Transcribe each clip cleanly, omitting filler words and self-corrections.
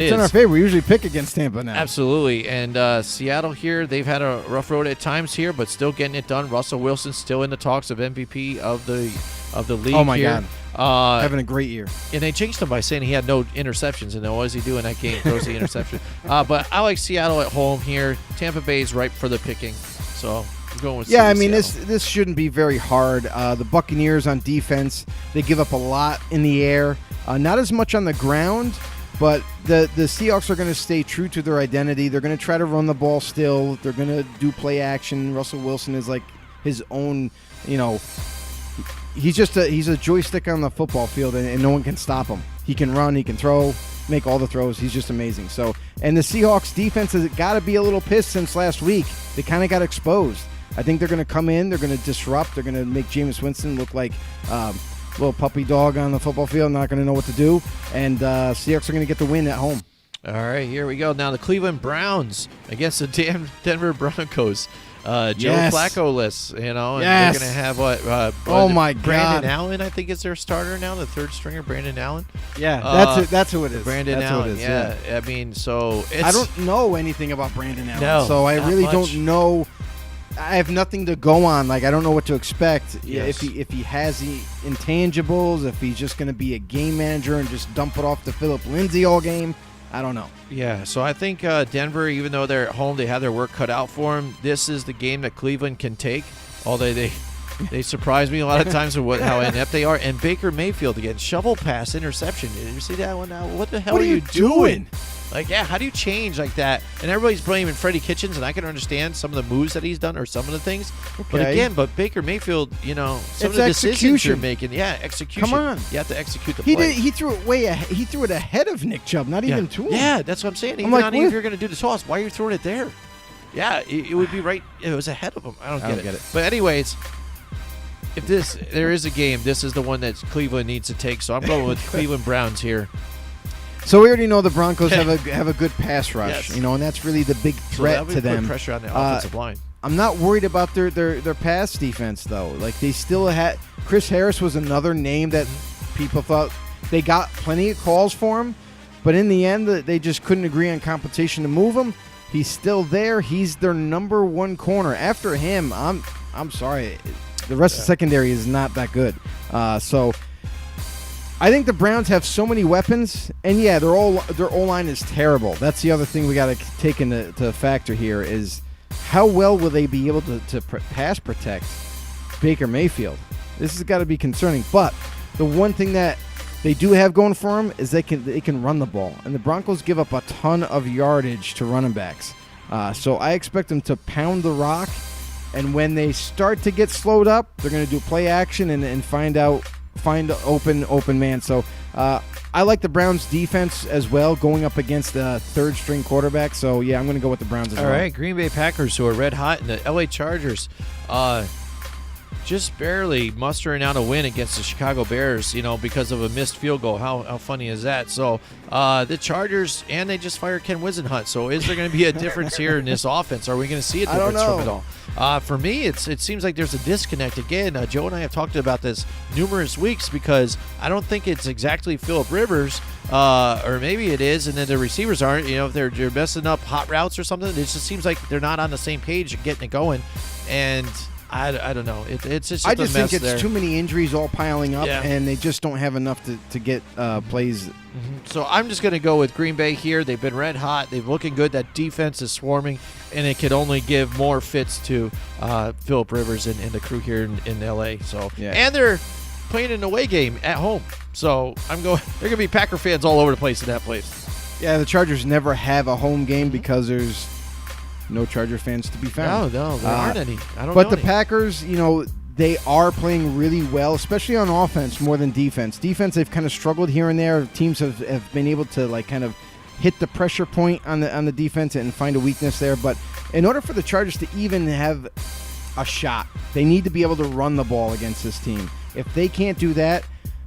It's in our favor. We usually pick against Tampa now. Absolutely. And Seattle here, they've had a rough road at times here, but still getting it done. Russell Wilson still in the talks of MVP of the league. Oh, my here. God. Having a great year. And they jinxed him by saying he had no interceptions. And then what does he do in that game? Throws the interception. But I like Seattle at home here. Tampa Bay is ripe for the picking. So I'm going with Seattle. This shouldn't be very hard. The Buccaneers on defense, they give up a lot in the air. Not as much on the ground. But the Seahawks are going to stay true to their identity. They're going to try to run the ball still. They're going to do play action. Russell Wilson is like his own, he's a joystick on the football field, and no one can stop him. He can run, he can throw, make all the throws. He's just amazing. So, and the Seahawks defense has got to be a little pissed since last week. They kind of got exposed. I think they're going to come in. They're going to disrupt. They're going to make Jameis Winston look like little puppy dog on the football field, not going to know what to do, and Seahawks are going to get the win at home. All right, here we go. Now the Cleveland Browns against the Denver Broncos. Joe Flacco-less, and they're going to have my God, Brandon Allen, I think is their starter now, the third stringer, Brandon Allen. Yeah, that's who it is. Brandon Allen, yeah. I mean, so it's... I don't know anything about Brandon Allen, no, so I really don't know. I have nothing to go on. Like, I don't know what to expect. Yes. If he has the intangibles, if he's just going to be a game manager and just dump it off to Philip Lindsay all game, I don't know. Yeah, so I think Denver, even though they're at home, they have their work cut out for them. This is the game that Cleveland can take. Although they surprise me a lot of times with how inept they are. And Baker Mayfield again, shovel pass, interception. Did you see that one now? What the hell are you doing? Like, how do you change like that? And everybody's blaming Freddie Kitchens, and I can understand some of the moves that he's done or some of the things. Okay. But Baker Mayfield, some of the execution. decisions you're making. Yeah, execution. Come on. You have to execute the play. He threw it he threw it ahead of Nick Chubb, not even to him. Yeah, that's what I'm saying. Even if you're going to do the toss, why are you throwing it there? Yeah, it would be right. It was ahead of him. I don't get it. But anyways, if there is a game, this is the one that Cleveland needs to take. So I'm going with Cleveland Browns here. So we already know the Broncos have a good pass rush, and that's really the big threat to them. Put pressure on the offensive line. I'm not worried about their pass defense though. Like, they still had Chris Harris was another name that people thought they got plenty of calls for him, but in the end they just couldn't agree on compensation to move him. He's still there. He's their number one corner. After him, I'm sorry, the rest of the secondary is not that good. So I think the Browns have so many weapons, and their O-line is terrible. That's the other thing we got to take into factor here is how well will they be able to pass protect Baker Mayfield. This has got to be concerning. But the one thing that they do have going for them is they can run the ball, and the Broncos give up a ton of yardage to running backs. So I expect them to pound the rock, and when they start to get slowed up, they're going to do play action and find open man. So I like the Browns defense as well, going up against the third string quarterback. So I'm going to go with the Browns as well. All right, Green Bay Packers, who are red hot, and the LA Chargers just barely mustering out a win against the Chicago Bears, because of a missed field goal. How funny is that? So the Chargers, and they just fired Ken Wisenhunt. So is there going to be a difference here in this offense? Are we going to see a difference from it all? For me, it seems like there's a disconnect again. Joe and I have talked about this numerous weeks because I don't think it's exactly Phillip Rivers, or maybe it is, and then the receivers aren't. If they're messing up hot routes or something, it just seems like they're not on the same page and getting it going. And I don't know. It's just I just a mess think it's there. too many injuries all piling up, and they just don't have enough to get plays. Mm-hmm. So I'm just going to go with Green Bay here. They've been red hot. They're looking good. That defense is swarming, and it could only give more fits to Phillip Rivers and the crew here in L.A. So and they're playing an away game at home. So I'm going. They're going to be Packer fans all over the place in that place. Yeah, the Chargers never have a home game because there's no Charger fans to be found. No, there aren't any. I don't know. But the any. Packers, they are playing really well, especially on offense more than defense. Defense, they've kind of struggled here and there. Teams have been able to kind of hit the pressure point on the defense and find a weakness there. But in order for the Chargers to even have a shot, they need to be able to run the ball against this team. If they can't do that,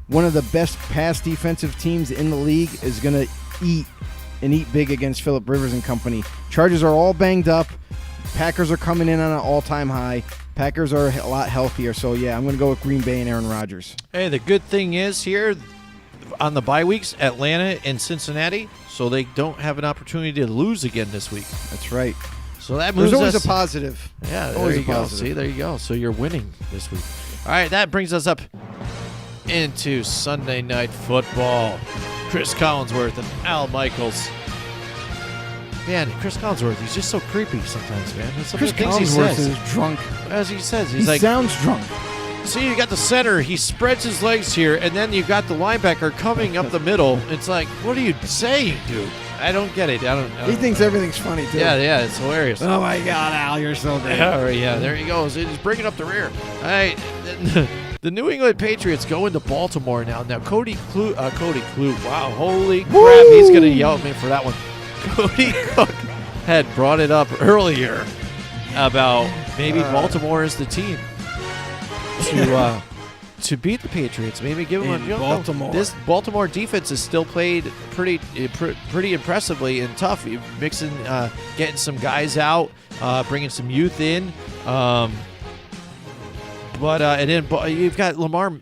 one of the best pass defensive teams in the league is going to eat big against Phillip Rivers and company. Chargers are all banged up. Packers are coming in on an all-time high. Packers are a lot healthier. So, I'm going to go with Green Bay and Aaron Rodgers. Hey, the good thing is here on the bye weeks, Atlanta and Cincinnati. so they don't have an opportunity to lose again this week. That's right. So that moves There's always us. a positive. Yeah, there Always you a go. positive. See, there you go. So you're winning this week. All right, that brings us up into Sunday Night Football. Chris Collinsworth and Al Michaels. Man, Chris Collinsworth, he's just so creepy sometimes, man. Some Chris of the things he Collinsworth says. is drunk. As he says, He he's like, sounds drunk. see, you got the center. He spreads his legs here, and then you got the linebacker coming up the middle. It's like, what are you saying, dude? I don't get it. I don't He thinks everything's funny, too. Yeah, it's hilarious. Oh, my God, Al, you're so great. Yeah, there he goes. He's bringing up the rear. All right, the New England Patriots go into Baltimore now. Now, Cody Clute. Wow, holy crap. He's going to yell at me for that one. Cody Cook had brought it up earlier about maybe Baltimore is the team to beat the Patriots. Maybe give them Baltimore. This Baltimore defense is still played pretty impressively and tough. You're mixing, getting some guys out, bringing some youth in. And then you've got Lamar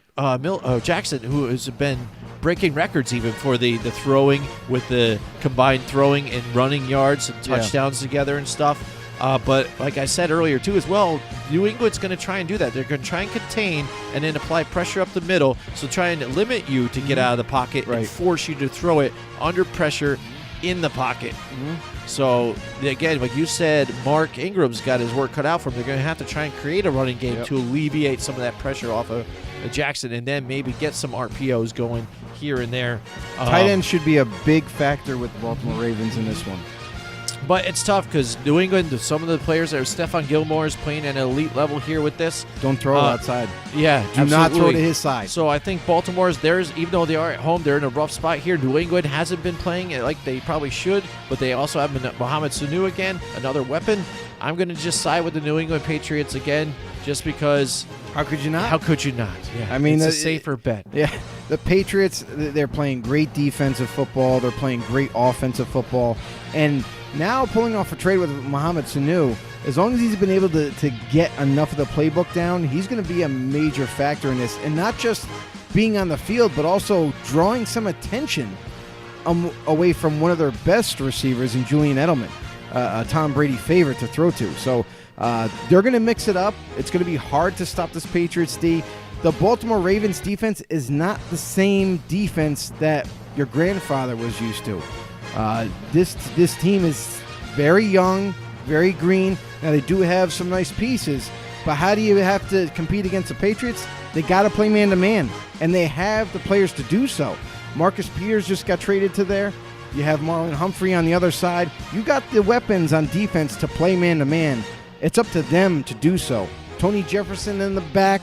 Jackson, who has been breaking records even for the throwing with the combined throwing and running yards and touchdowns together and stuff. But like I said earlier, too, as well, New England's going to try and do that. They're going to try and contain and then apply pressure up the middle, so try and limit you to get out of the pocket and force you to throw it under pressure in the pocket. So, again, like you said, Mark Ingram's got his work cut out for him. They're going to have to try and create a running game to alleviate some of that pressure off of Jackson and then maybe get some RPOs going here and there. Tight end should be a big factor with the Baltimore Ravens in this one. But it's tough because New England, some of the players, Stephon Gilmore is playing at an elite level here with this. Don't throw it outside. Yeah, Do not throw to his side. So I think Baltimore's even though they are at home, they're in a rough spot here. New England hasn't been playing it like they probably should, but they also have Mohamed Sanu again, another weapon. I'm going to just side with the New England Patriots again, just because. How could you not? How could you not? Yeah, I mean, it's a safer bet. Yeah, the Patriots, they're playing great defensive football. They're playing great offensive football. And now pulling off a trade with Mohamed Sanu, as long as he's been able to get enough of the playbook down, he's going to be a major factor in this. And not just being on the field, but also drawing some attention away from one of their best receivers in Julian Edelman, a Tom Brady favorite to throw to. So they're going to mix it up. It's going to be hard to stop this Patriots D. The Baltimore Ravens defense is not the same defense that your grandfather was used to. This team is very young, very green. Now, they do have some nice pieces, but how do you have to compete against the Patriots? They got to play man-to-man, and they have the players to do so. Marcus Peters just got traded to there. You have Marlon Humphrey on the other side. You got the weapons on defense to play man-to-man. It's up to them to do so. Tony Jefferson in the back.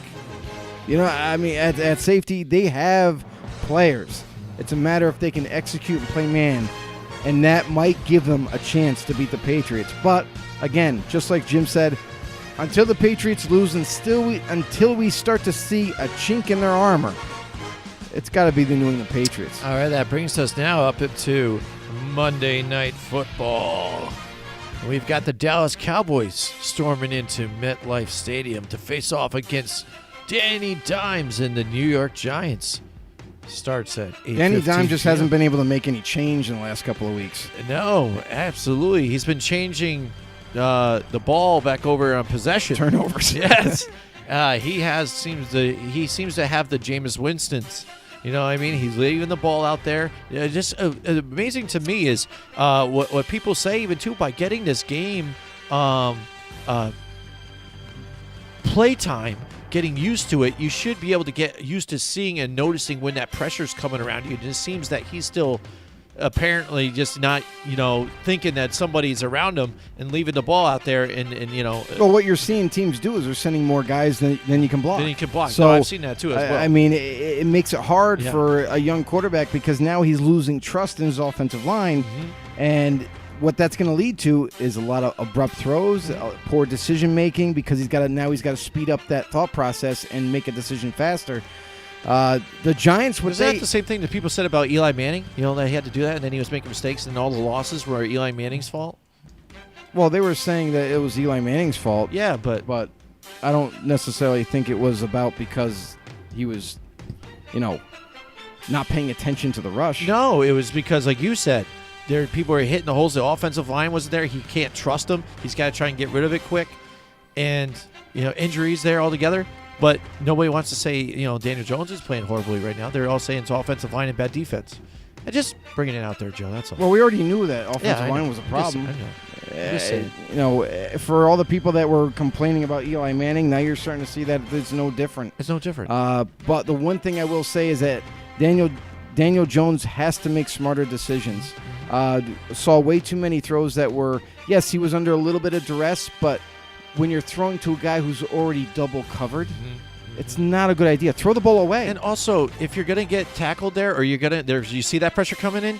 At safety, they have players. It's a matter if they can execute and play man, and that might give them a chance to beat the Patriots. But, again, just like Jim said, until the Patriots lose and until we start to see a chink in their armor, it's got to be the New England Patriots. All right, that brings us now up into Monday Night Football. We've got the Dallas Cowboys storming into MetLife Stadium to face off against Danny Dimes and the New York Giants. Starts at 8:15 Danny Dimes just p.m. hasn't been able to make any change in the last couple of weeks. No, absolutely. He's been changing the ball back over on possession. Turnovers. Yes. He seems to have the Jameis Winstons. You know what I mean? He's leaving the ball out there. Just amazing to me is what people say even too, by getting this game playtime, getting used to it, you should be able to get used to seeing and noticing when that pressure's coming around you. It just seems that he's still apparently just not, thinking that somebody's around him and leaving the ball out there and. Well, what you're seeing teams do is they're sending more guys than you can block. Then you can block. So, no, I've seen that too as well. I mean, it makes it hard for a young quarterback because now he's losing trust in his offensive line, and what that's going to lead to is a lot of abrupt throws, poor decision making because he's got to speed up that thought process and make a decision faster. The Giants, was that the same thing that people said about Eli Manning? That he had to do that, and then he was making mistakes, and all the losses were Eli Manning's fault. Well, they were saying that it was Eli Manning's fault. Yeah, but I don't necessarily think it was about because he was, not paying attention to the rush. No, it was because, like you said, people are hitting the holes. The offensive line wasn't there. He can't trust them. He's got to try and get rid of it quick. And, injuries there altogether. But nobody wants to say, Daniel Jones is playing horribly right now. They're all saying it's offensive line and bad defense. And just bringing it out there, Joe. That's all. Well, we already knew that offensive line was a problem. For all the people that were complaining about Eli Manning, now you're starting to see that it's no different. It's no different. But the one thing I will say is that Daniel Jones has to make smarter decisions. Saw way too many throws that were, yes, he was under a little bit of duress, but when you're throwing to a guy who's already double covered, it's not a good idea. Throw the ball away. And also, if you're going to get tackled there, or you see that pressure coming in,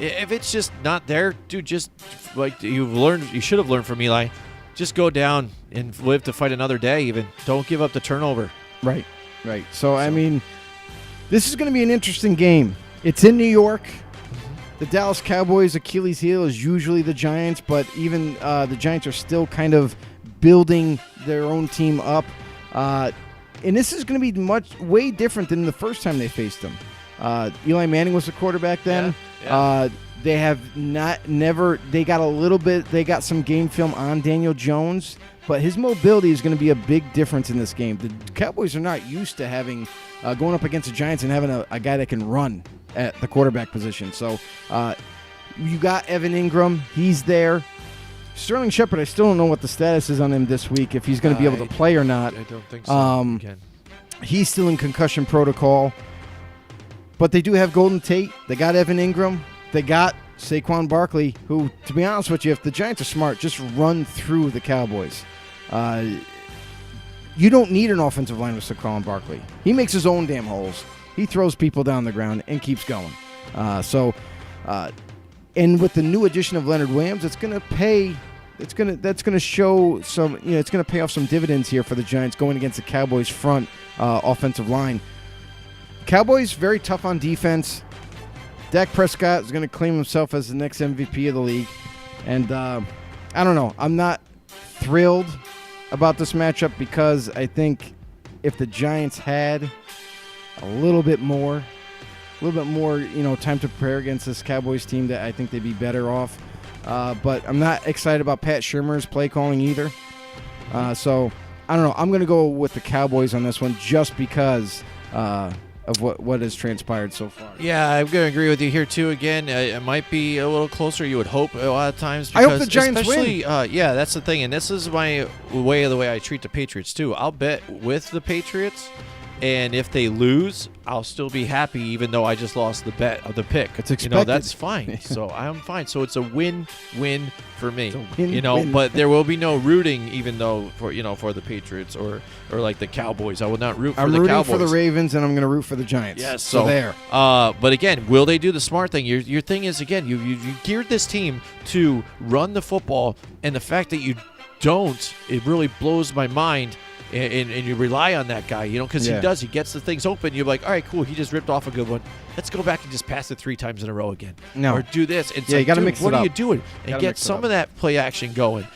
if it's just not there, dude, just like you should have learned from Eli, just go down and live to fight another day even. Don't give up the turnover. Right. So, I mean, this is going to be an interesting game. It's in New York. The Dallas Cowboys' Achilles heel is usually the Giants, but even the Giants are still kind of building their own team up. And this is going to be way different than the first time they faced them. Eli Manning was the quarterback then. Yeah. They have they got some game film on Daniel Jones, but his mobility is going to be a big difference in this game. The Cowboys are not used to having going up against the Giants and having a guy that can run at the quarterback position. So you got Evan Ingram. He's there. Sterling Shepard, I still don't know what the status is on him this week, if he's going to be able to play or not. I don't think so. He's still in concussion protocol. But they do have Golden Tate. They got Evan Ingram. They got Saquon Barkley, who, to be honest with you, if the Giants are smart, just run through the Cowboys. You don't need an offensive line with Saquon Barkley. He makes his own damn holes. He throws people down the ground and keeps going. And with the new addition of Leonard Williams, it's going to pay. That's going to show some. It's going to pay off some dividends here for the Giants going against the Cowboys' front offensive line. Cowboys very tough on defense. Dak Prescott is going to claim himself as the next MVP of the league, and I don't know. I'm not thrilled about this matchup because I think if the Giants had a little bit more, time to prepare against this Cowboys team, that I think they'd be better off. But I'm not excited about Pat Shurmur's play calling either. So I don't know. I'm going to go with the Cowboys on this one just because of what has transpired so far. Yeah, I'm going to agree with you here too. Again, it might be a little closer. You would hope a lot of times. I hope the Giants win. Yeah, that's the thing, and this is my way of the way I treat the Patriots too. I'll bet with the Patriots. And if they lose, I'll still be happy, even though I just lost the bet of the pick. It's expected. That's fine. So I'm fine. So it's a win-win for me. Win. But there will be no rooting, even though for the Patriots or like the Cowboys. I will not root for the Cowboys. I'm rooting for the Ravens, and I'm going to root for the Giants. Yes. So there. But again, will they do the smart thing? Your thing is, again, you geared this team to run the football, and the fact that you don't, it really blows my mind. And you rely on that guy, because he does. He gets the things open. You're like, all right, cool. He just ripped off a good one. Let's go back and just pass it 3 times in a row again. No. Or do this. It's you got to mix it up. What are you doing? And get some of that play action going.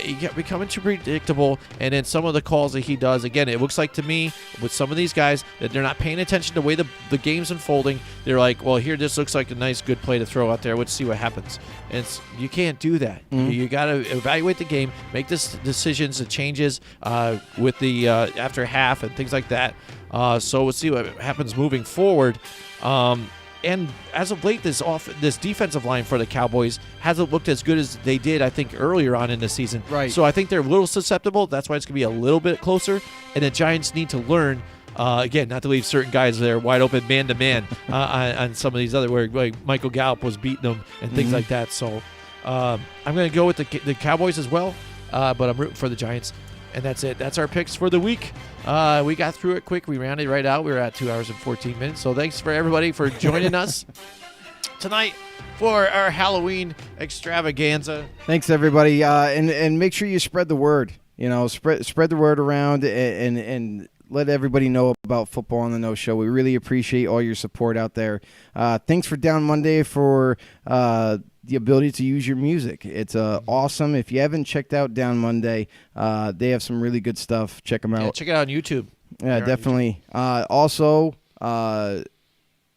You get becoming too predictable. And then some of the calls that he does, again, it looks like to me with some of these guys that they're not paying attention to the way the game's unfolding. They're like, well, here, this looks like a nice, good play to throw out there. Let's see what happens. And you can't do that. Mm-hmm. You got to evaluate the game, make decisions and changes with the after half and things like that. So we'll see what happens moving forward. And as of late, this defensive line for the Cowboys hasn't looked as good as they did, I think, earlier on in the season. Right. So I think they're a little susceptible. That's why it's going to be a little bit closer. And the Giants need to learn, again, not to leave certain guys there wide open man-to-man on some of these other, where like Michael Gallup was beating them and things like that. So I'm going to go with the Cowboys as well, but I'm rooting for the Giants. And that's it. That's our picks for the week. We got through it quick. We rounded right out. We were at 2 hours and 14 minutes. So thanks for everybody for joining us tonight for our Halloween extravaganza. Thanks, everybody. And make sure you spread the word. Spread the word around and let everybody know about Football on the No Show. We really appreciate all your support out there. Thanks for Down Monday for the ability to use your music. It's awesome. If you haven't checked out Down Monday, they have some really good stuff. Check them out. Yeah, check it out on YouTube. Yeah, definitely. Also,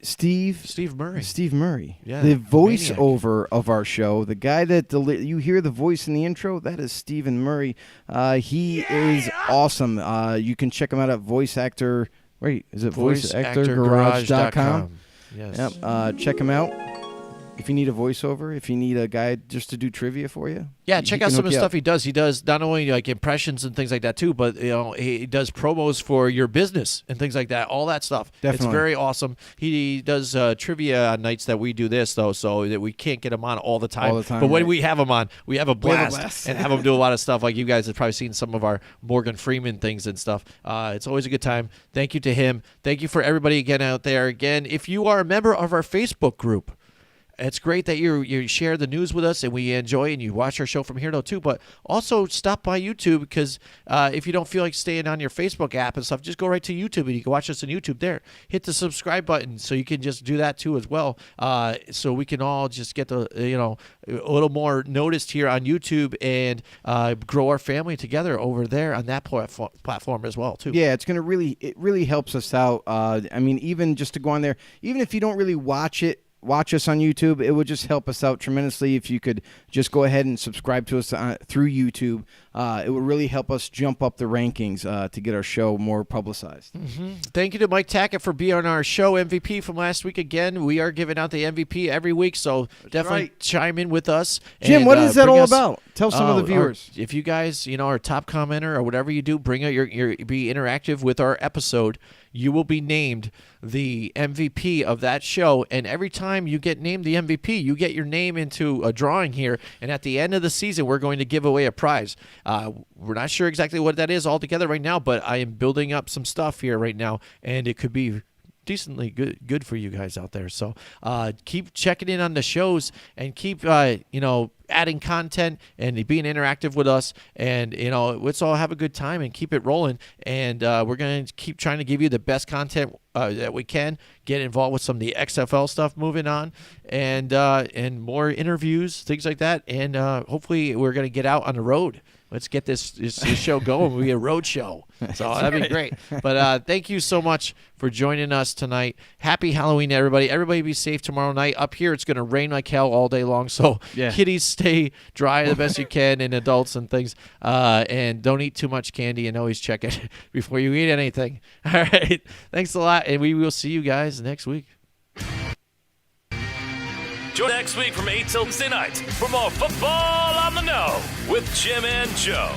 Steve Murray. Steve Murray. Yeah, the maniac. voiceover of our show, the guy that you hear the voice in the intro, that is Stephen Murray. He is awesome. You can check him out at voiceactorgarage.com. Yes. Yep. Check him out. If you need a voiceover, if you need a guy just to do trivia for you. Yeah, check out some of the stuff he does. He does not only like impressions and things like that too, but he does promos for your business and things like that. All that stuff. Definitely. It's very awesome. He does trivia on nights that we do this though, so that we can't get him on all the time. But when we have him on, we have a blast and have him do a lot of stuff. Like you guys have probably seen some of our Morgan Freeman things and stuff. It's always a good time. Thank you to him. Thank you for everybody again out there. Again, if you are a member of our Facebook group, it's great that you share the news with us and we enjoy and you watch our show from here though too. But also stop by YouTube because if you don't feel like staying on your Facebook app and stuff, just go right to YouTube and you can watch us on YouTube there. Hit the subscribe button so you can just do that too as well. So we can all just get a little more noticed here on YouTube and grow our family together over there on that platform as well too. Yeah, it really helps us out. I mean, even just to go on there, even if you don't really watch us on YouTube, it would just help us out tremendously if you could just go ahead and subscribe to us through YouTube. It would really help us jump up the rankings to get our show more publicized. Mm-hmm. Thank you to Mike Tackett for being on our show MVP from last week again. We are giving out the MVP every week, so definitely chime in with us. Jim, and, what is that all about? Tell some of the viewers. If you guys, are a top commenter or whatever you do, bring out be interactive with our episode. You will be named the MVP of that show, and every time you get named the MVP, you get your name into a drawing here, and at the end of the season, we're going to give away a prize. We're not sure exactly what that is altogether right now, but I am building up some stuff here right now, and it could be decently good for you guys out there. So keep checking in on the shows and keep adding content and being interactive with us, and let's all have a good time and keep it rolling. And we're going to keep trying to give you the best content that we can. Get involved with some of the XFL stuff moving on, and more interviews, things like that. And hopefully we're going to get out on the road. Let's get this show going. We'll be a road show. So that'd be great. But thank you so much for joining us tonight. Happy Halloween, everybody. Everybody be safe tomorrow night. Up here, it's going to rain like hell all day long. So kiddies, stay dry the best you can, and adults and things. And don't eat too much candy, and always check it before you eat anything. All right. Thanks a lot, and we will see you guys next week. Join next week from 8 till Wednesday night for more football on the know with Jim and Joe.